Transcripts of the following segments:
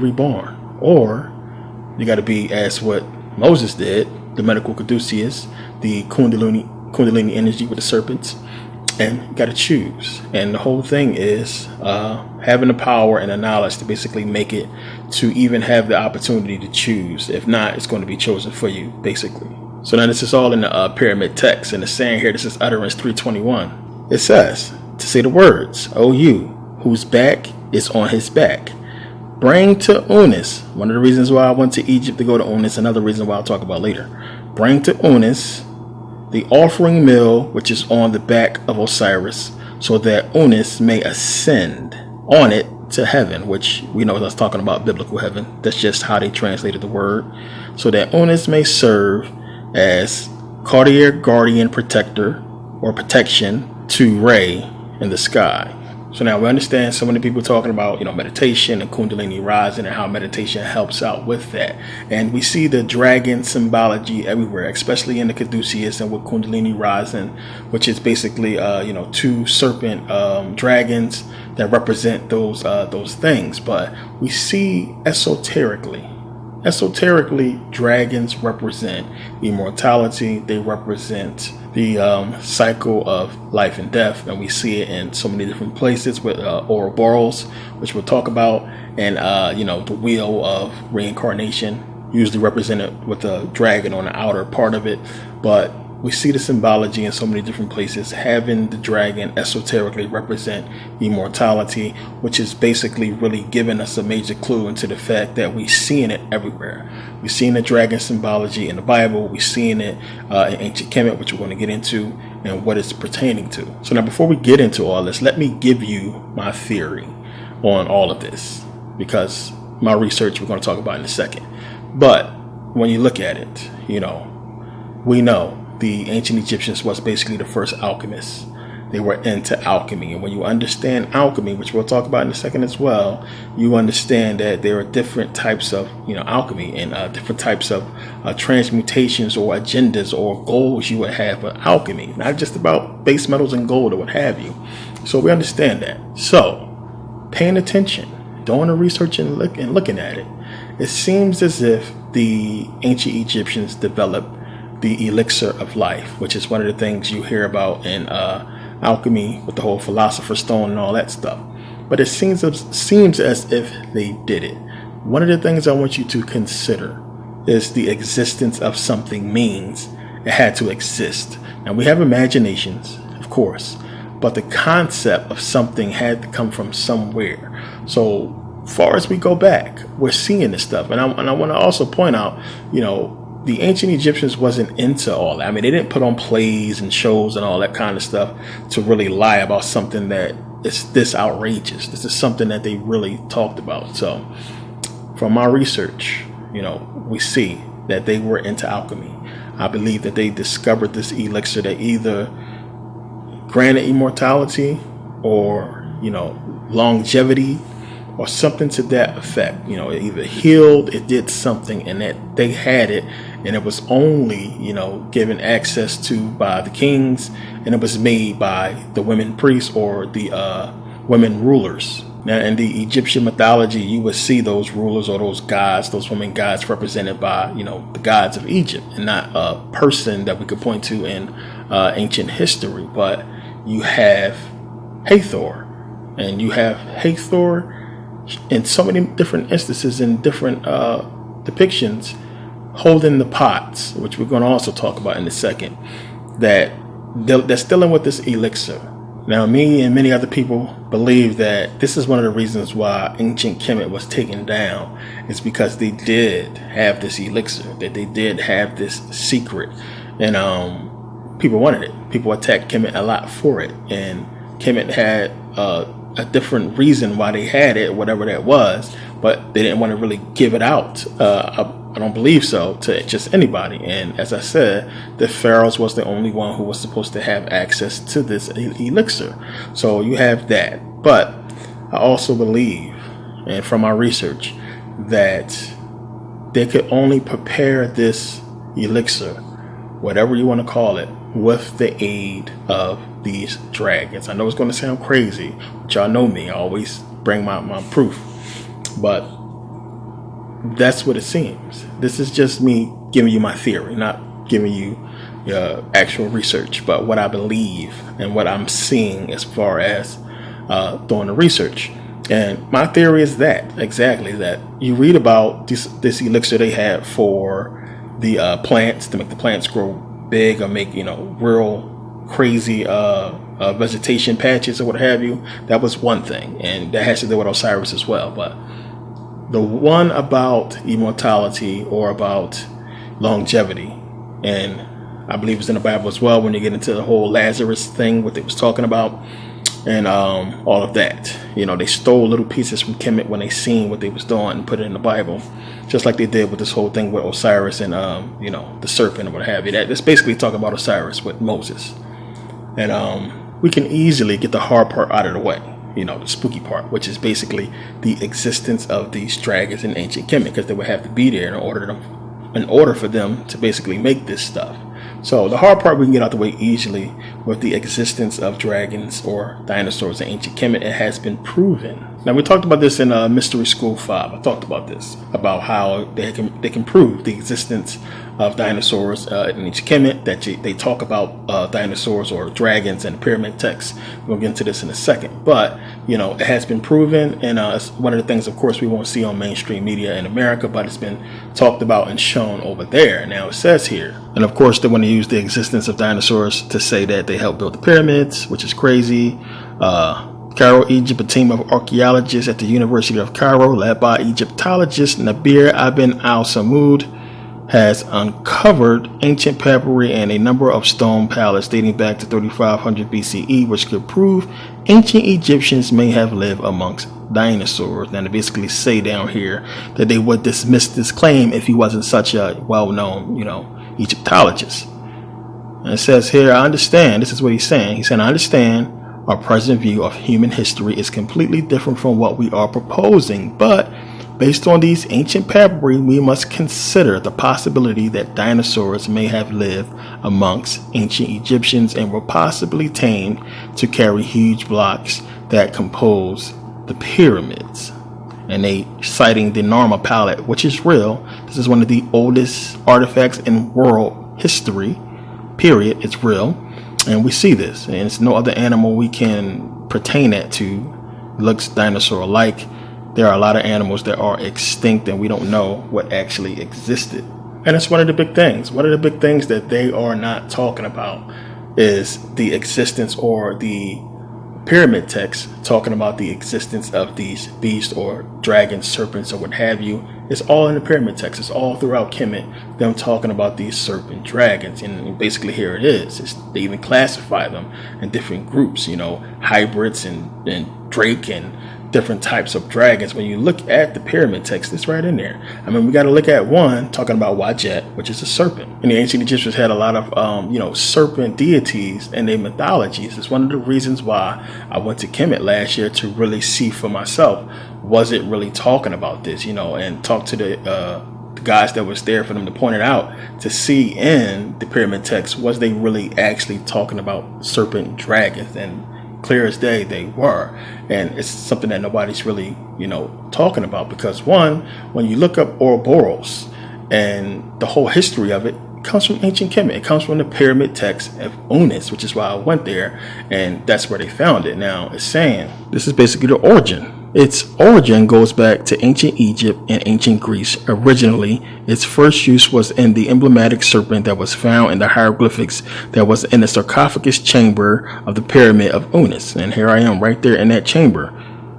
reborn. Or you got to be as what Moses did, the medical caduceus, the kundalini energy with the serpents, and you got to choose. And the whole thing is having the power and the knowledge to basically make it to even have the opportunity to choose. If not, it's going to be chosen for you, basically. So now this is all in the pyramid text, and it's saying here, this is utterance 321. It says to say the words, "O you whose back is on his back, bring to Unis." One of the reasons why I went to Egypt to go to Unis, another reason why I'll talk about later. "Bring to Unis the offering mill which is on the back of Osiris, so that Unis may ascend on it to heaven," which we know that's talking about biblical heaven. That's just how they translated the word. "So that Unis may serve as courtier, guardian, protector, or protection to Re in the sky." So now we understand so many people talking about, meditation and Kundalini rising and how meditation helps out with that. And we see the dragon symbology everywhere, especially in the caduceus and with Kundalini rising, which is basically, two serpent dragons that represent those things. But we see esoterically, dragons represent immortality. They represent the cycle of life and death, and we see it in so many different places with Ouroboros, which we'll talk about, and the wheel of reincarnation, usually represented with a dragon on the outer part of it. But we see the symbology in so many different places, having the dragon esoterically represent immortality, which is basically really giving us a major clue into the fact that we're seeing it everywhere. We're seeing the dragon symbology in the Bible. We're seeing it in ancient Kemet, which we're going to get into, and what it's pertaining to. So now, before we get into all this, let me give you my theory on all of this, because my research we're going to talk about in a second. But when you look at it, we know the ancient Egyptians was basically the first alchemists. They were into alchemy. And when you understand alchemy, which we'll talk about in a second as well, you understand that there are different types of, alchemy, and different types of transmutations or agendas or goals you would have with alchemy, not just about base metals and gold or what have you. So we understand that. So paying attention, doing the research and looking at it, it seems as if the ancient Egyptians developed the elixir of life, which is one of the things you hear about in alchemy with the whole philosopher's stone and all that stuff. But it seems as if they did it. One of the things I want you to consider is the existence of something means it had to exist. Now, we have imaginations, of course, but the concept of something had to come from somewhere. So far as we go back, we're seeing this stuff. And I want to also point out, the ancient Egyptians wasn't into all that. I mean, they didn't put on plays and shows and all that kind of stuff to really lie about something that is this outrageous. This is something that they really talked about. So from my research, we see that they were into alchemy. I believe that they discovered this elixir that either granted immortality or, longevity, or something to that effect. It either healed, it did something, and that they had it, and it was only, given access to by the kings, and it was made by the women priests or the women rulers. Now, in the Egyptian mythology, you would see those rulers or those gods, those women gods, represented by, the gods of Egypt, and not a person that we could point to in ancient history. But you have Hathor, and you have Hathor in so many different instances and different depictions, holding the pots, which we're going to also talk about in a second, that's dealing with this elixir. Now, me and many other people believe that this is one of the reasons why ancient Kemet was taken down. It's because they did have this elixir, that they did have this secret, and people wanted it. People attacked Kemet a lot for it, and Kemet had a different reason why they had it, whatever that was, but they didn't want to really give it out. I don't believe so to just anybody. And as I said, the pharaohs was the only one who was supposed to have access to this elixir. So you have that. But I also believe, and from my research, that they could only prepare this elixir, whatever you want to call it, with the aid of these dragons. I know it's going to sound crazy, but y'all know me. I always bring my proof. But That's what it seems. This is just me giving you my theory, not giving you actual research, but what I believe and what I'm seeing as far as doing the research. And my theory is that exactly that you read about this elixir they had for the plants to make the plants grow big or make real crazy vegetation patches or what have you. That was one thing, and that has to do with Osiris as well. But the one about immortality or about longevity, and I believe it's in the Bible as well when you get into the whole Lazarus thing, what they was talking about, and all of that. They stole little pieces from Kemet when they seen what they was doing and put it in the Bible, just like they did with this whole thing with Osiris and the serpent or what have you. That's basically talking about Osiris with Moses, and we can easily get the hard part out of the way. The spooky part, which is basically the existence of these dragons in ancient Kemet, because they would have to be there in order for them to basically make this stuff. So the hard part we can get out the way easily with the existence of dragons or dinosaurs in ancient Kemet. It has been proven. Now, we talked about this in Mystery School 5. I talked about this, about how they can prove the existence of dinosaurs in ancient Kemet, that they talk about dinosaurs or dragons in the pyramid text. We'll get into this in a second. But, it has been proven, and it's one of the things, of course, we won't see on mainstream media in America, but it's been talked about and shown over there. Now, it says here, and of course, they want to use the existence of dinosaurs to say that they helped build the pyramids, which is crazy. Cairo, Egypt, a team of archaeologists at the University of Cairo, led by Egyptologist Nabir Ibn al-Samud, has uncovered ancient papyri and a number of stone palettes dating back to 3500 BCE, which could prove ancient Egyptians may have lived amongst dinosaurs. Now, they basically say down here that they would dismiss this claim if he wasn't such a well-known, Egyptologist. And it says here, I understand, this is what he's saying. He said, I understand our present view of human history is completely different from what we are proposing, but based on these ancient papyri, we must consider the possibility that dinosaurs may have lived amongst ancient Egyptians and were possibly tamed to carry huge blocks that compose the pyramids. And they citing the Narma palette, which is real. This is one of the oldest artifacts in world history, period. It's real. And we see this, and it's no other animal we can pertain that to looks dinosaur-like. There are a lot of animals that are extinct, and we don't know what actually existed. And it's one of the big things. One of the big things that they are not talking about is the existence, or the pyramid text talking about the existence of these beasts or dragons, serpents, or what have you. It's all in the pyramid text. It's all throughout Kemet, them talking about these serpent dragons. And basically here it is. They even classify them in different groups, hybrids and drake and different types of dragons. When you look at the pyramid text, it's right in there. I mean, we got to look at one talking about Wajet, which is a serpent. And the ancient Egyptians had a lot of, serpent deities in their mythologies. It's one of the reasons why I went to Kemet last year to really see for myself, was it really talking about this, and talk to the guys that was there for them to point it out, to see in the pyramid text, was they really actually talking about serpent dragons? And clear as day they were. And it's something that nobody's really talking about, because one, when you look up Ouroboros and the whole history of it, comes from ancient Kemet. It comes from the pyramid text of Unis, which is why I went there, and that's where they found it. Now it's saying this is basically the origin. Its origin goes back to ancient Egypt and ancient Greece. Originally, its first use was in the emblematic serpent that was found in the hieroglyphics that was in the sarcophagus chamber of the pyramid of Unis. And here I am right there in that chamber.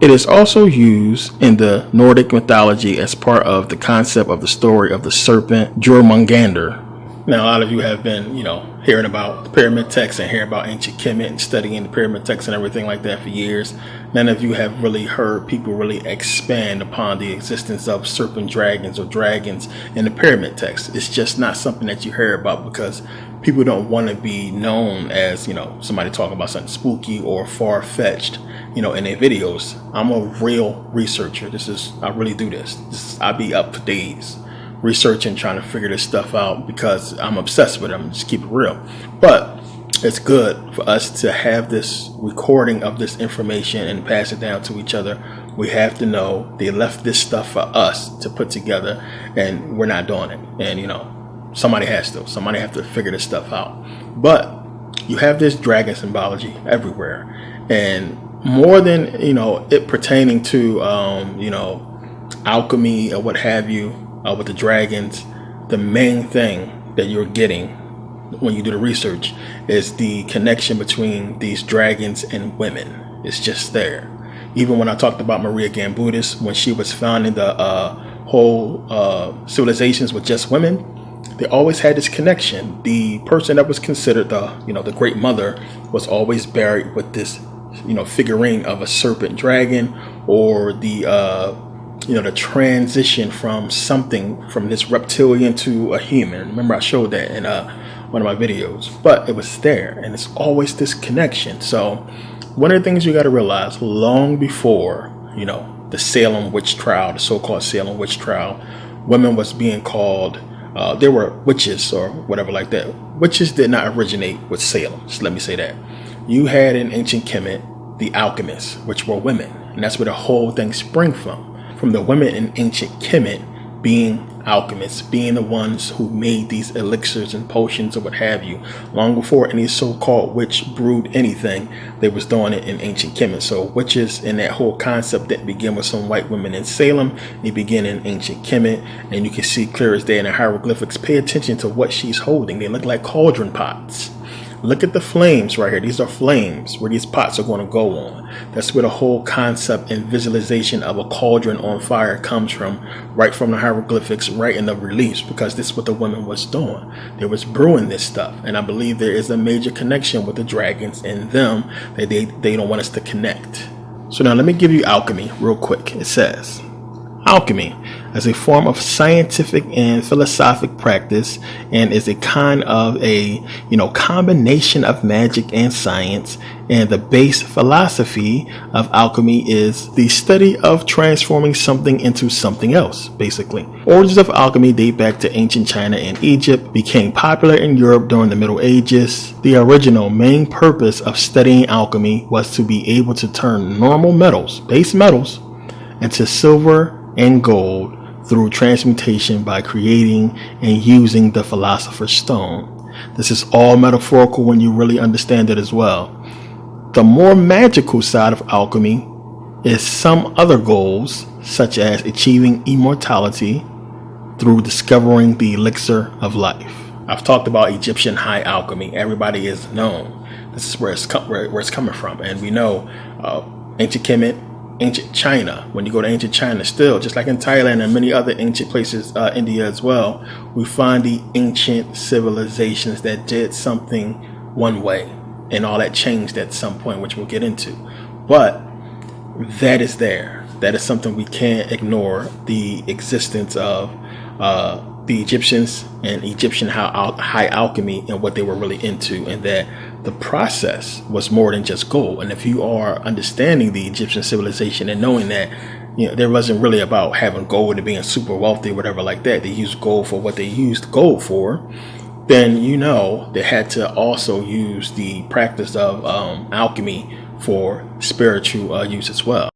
It is also used in the Nordic mythology as part of the concept of the story of the serpent Jormungandr. Now, a lot of you have been, hearing about the pyramid text and hearing about ancient Kemet and studying the pyramid text and everything like that for years. None of you have really heard people really expand upon the existence of serpent dragons or dragons in the pyramid text. It's just not something that you hear about, because people don't want to be known as, somebody talking about something spooky or far-fetched, in their videos. I'm a real researcher. I really do this. I be up for days researching, trying to figure this stuff out, because I'm obsessed with them. Just keep it real. But it's good for us to have this recording of this information and pass it down to each other We have to know they left this stuff for us to put together, and we're not doing it. And somebody has to figure this stuff out. But you have this dragon symbology everywhere, and more than it pertaining to alchemy or what have you, with the dragons, the main thing that you're getting when you do the research is the connection between these dragons and women. It's just there. Even when I talked about Maria Gambudis, when she was founding the whole civilizations with just women, they always had this connection. The person that was considered the great mother was always buried with this figurine of a serpent dragon, or the transition from this reptilian to a human. Remember, I showed that in one of my videos, but it was there, and it's always this connection. So one of the things you got to realize, long before the Salem witch trial, the so-called Salem witch trial, women was being called, they were witches or whatever like that. Witches did not originate with Salem, just let me say that. You had in ancient Kemet the alchemists, which were women, and that's where the whole thing sprang from the women in ancient Kemet being alchemists, being the ones who made these elixirs and potions or what have you. Long before any so-called witch brewed anything, they was doing it in ancient Kemet. So witches and that whole concept that began with some white women in Salem, they begin in ancient Kemet, and you can see clear as day in the hieroglyphics. Pay attention to what she's holding. They look like cauldron pots. Look at the flames right here. These are flames where these pots are going to go on. That's where the whole concept and visualization of a cauldron on fire comes from, right from the hieroglyphics, right in the reliefs, because this is what the women was doing. They was brewing this stuff. And I believe there is a major connection with the dragons and them that they don't want us to connect. So now let me give you alchemy real quick. It says, alchemy as a form of scientific and philosophic practice, and is a kind of a combination of magic and science. And the base philosophy of alchemy is the study of transforming something into something else, basically. Origins of alchemy date back to ancient China and Egypt, became popular in Europe during the Middle Ages. The original main purpose of studying alchemy was to be able to turn normal metals, base metals, into silver and gold through transmutation by creating and using the philosopher's stone. This is all metaphorical when you really understand it as well. The more magical side of alchemy is some other goals, such as achieving immortality through discovering the elixir of life. I've talked about Egyptian high alchemy. Everybody is known. This is where it's coming from. And we know ancient Kemet, ancient China. When you go to ancient China, still, just like in Thailand and many other ancient places, India as well, we find the ancient civilizations that did something one way, and all that changed at some point, which we'll get into. But that is there. That is something we can't ignore, the existence of the Egyptians and Egyptian high alchemy and what they were really into, and that the process was more than just gold. And if you are understanding the Egyptian civilization and knowing that there wasn't really about having gold and being super wealthy or whatever like that, they used gold for what they used gold for, then they had to also use the practice of alchemy for spiritual use as well.